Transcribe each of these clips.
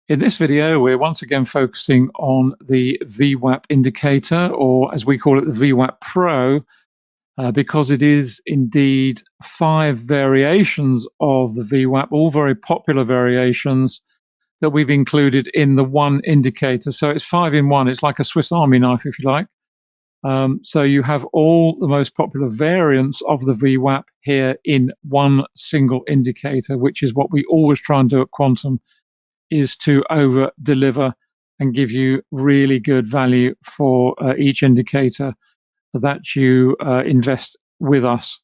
In this video, we're once again focusing on the VWAP indicator, or as we call it, the VWAP Pro, because it is indeed 5 variations of the VWAP, all very popular variations that we've included in the one indicator. So it's 5 in 1. It's like a Swiss Army knife, if you like. So you have all the most popular variants of the VWAP here in one single indicator, which is what we always try and do at Quantum, is to over deliver and give you really good value for each indicator that you invest with us.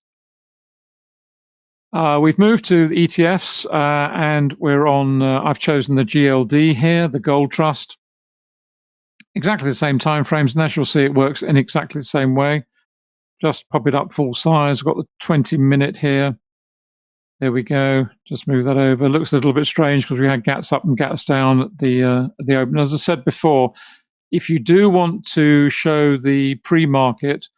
We've moved to the ETFs and we're on, I've chosen the GLD here, the Gold Trust. Exactly the same time frames, and as you'll see, it works in exactly the same way. Just pop it up full size. I've got the 20-minute here. There we go. Just move that over. Looks a little bit strange because we had gaps up and gaps down at the open. As I said before, if you do want to show the pre-market,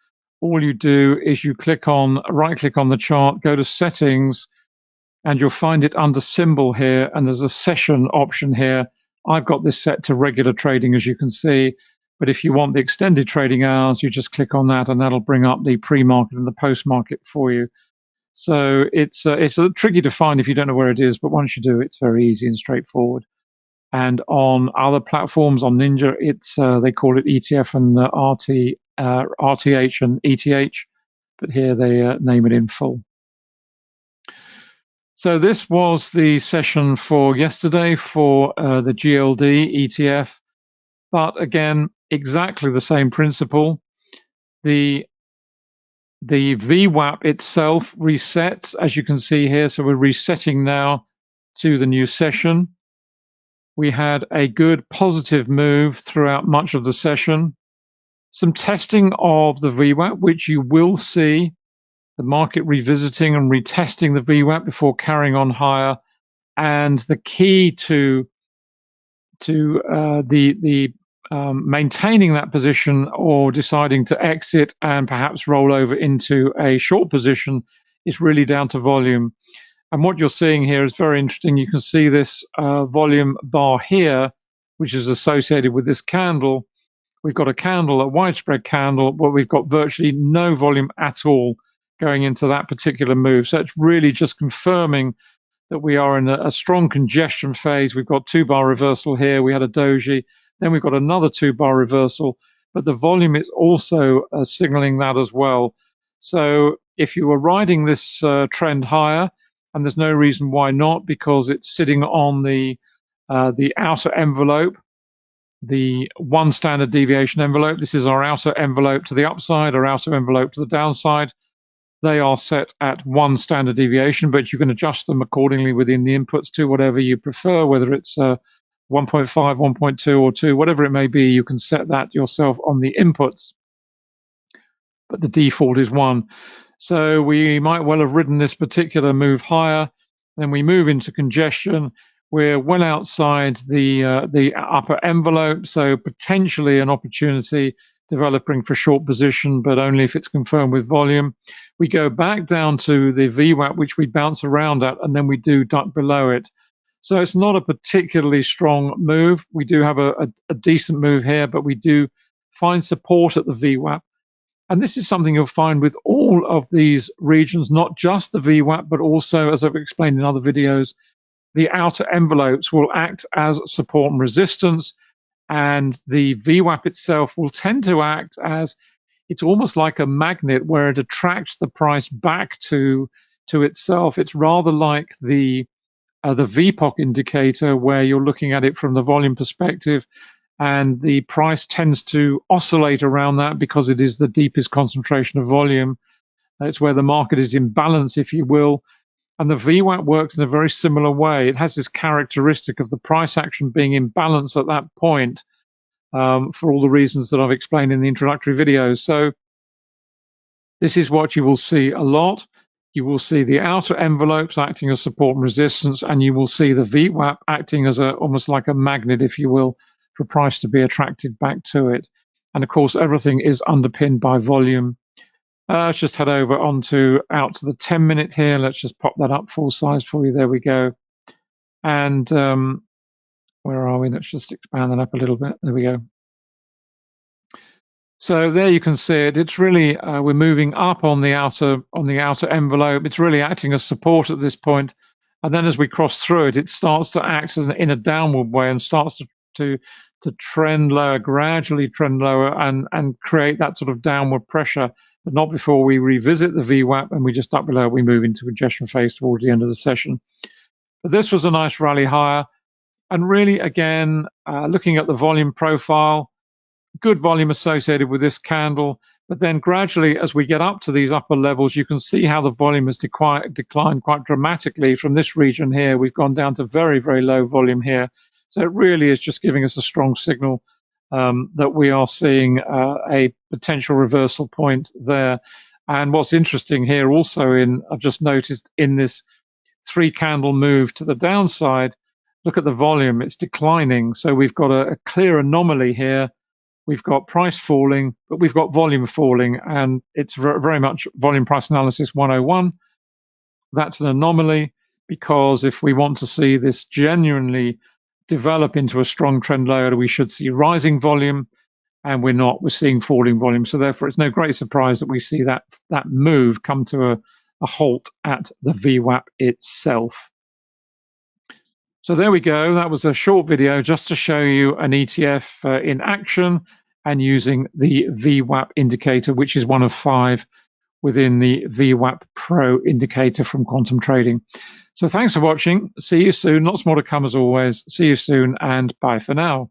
all you do is you right-click on the chart, go to Settings, and you'll find it under Symbol here, and there's a Session option here. I've got this set to regular trading, as you can see. But if you want the extended trading hours, you just click on that, and that'll bring up the pre-market and the post-market for you. So it's a little tricky to find if you don't know where it is, but once you do, it's very easy and straightforward. And on other platforms, on Ninja, it's they call it ETF and RTH and ETH, but here they name it in full. So this was the session for yesterday for the GLD ETF, but again, exactly the same principle. The VWAP itself resets, as you can see here. So we're resetting now to the new session. We had a good positive move throughout much of the session. Some testing of the VWAP, which you will see the market revisiting and retesting the VWAP before carrying on higher. And the key to maintaining that position or deciding to exit and perhaps roll over into a short position is really down to volume. And what you're seeing here is very interesting. You can see this volume bar here, which is associated with this candle. We've got a candle, a widespread candle, but we've got virtually no volume at all going into that particular move. So it's really just confirming that we are in a strong congestion phase. We've got 2-bar reversal here. We had a doji. Then we've got another 2-bar reversal, but the volume is also signaling that as well. So if you were riding this trend higher, and there's no reason why not, because it's sitting on the outer envelope, the 1 standard deviation envelope. This is our outer envelope to the upside, our outer envelope to the downside. They are set at 1 standard deviation, but you can adjust them accordingly within the inputs to whatever you prefer, whether it's 1.5, 1.2, or 2, whatever it may be. You can set that yourself on the inputs, but the default is 1. So we might well have ridden this particular move higher. Then we move into congestion. We're well outside the upper envelope, so potentially an opportunity developing for short position, but only if it's confirmed with volume. We go back down to the VWAP, which we bounce around at, and then we do duck below it. So it's not a particularly strong move. We do have a decent move here, but we do find support at the VWAP. And this is something you'll find with all of these regions, not just the VWAP, but also, as I've explained in other videos, the outer envelopes will act as support and resistance, and the VWAP itself will tend to act as, it's almost like a magnet where it attracts the price back to itself. It's rather like the VPOC indicator, where you're looking at it from the volume perspective, and the price tends to oscillate around that because it is the deepest concentration of volume. It's where the market is in balance, if you will. And the VWAP works in a very similar way. It has this characteristic of the price action being in balance at that point, for all the reasons that I've explained in the introductory videos. So this is what you will see a lot. You will see the outer envelopes acting as support and resistance, and you will see the VWAP acting as almost like a magnet, if you will, for price to be attracted back to it. And of course, everything is underpinned by volume. Let's just head over out to the 10-minute here. Let's just pop that up full size for you. There we go. And Where are we? Let's just expand that up a little bit. There we go. So there you can see it. It's really we're moving up on the outer envelope. It's really acting as support at this point, and then as we cross through it, it starts to act as in a downward way and starts to trend lower, gradually trend lower, and create that sort of downward pressure. But not before we revisit the VWAP, and we just up below we move into rejection phase towards the end of the session. But this was a nice rally higher, and really again looking at the volume profile. Good volume associated with this candle, but then gradually as we get up to these upper levels, you can see how the volume has declined quite dramatically from this region here. We've gone down to very, very low volume here. So it really is just giving us a strong signal that we are seeing a potential reversal point there. And what's interesting here also I've just noticed in this 3 candle move to the downside, look at the volume, it's declining. So we've got a clear anomaly here. We've got price falling, but we've got volume falling, and it's very much volume price analysis 101. That's an anomaly, because if we want to see this genuinely develop into a strong trend lower, we should see rising volume, and we're not. We're seeing falling volume. So therefore, it's no great surprise that we see that move come to a halt at the VWAP itself. So there we go. That was a short video just to show you an ETF in action and using the VWAP indicator, which is one of 5 within the VWAP Pro indicator from Quantum Trading. So thanks for watching. See you soon. Lots more to come as always. See you soon, and bye for now.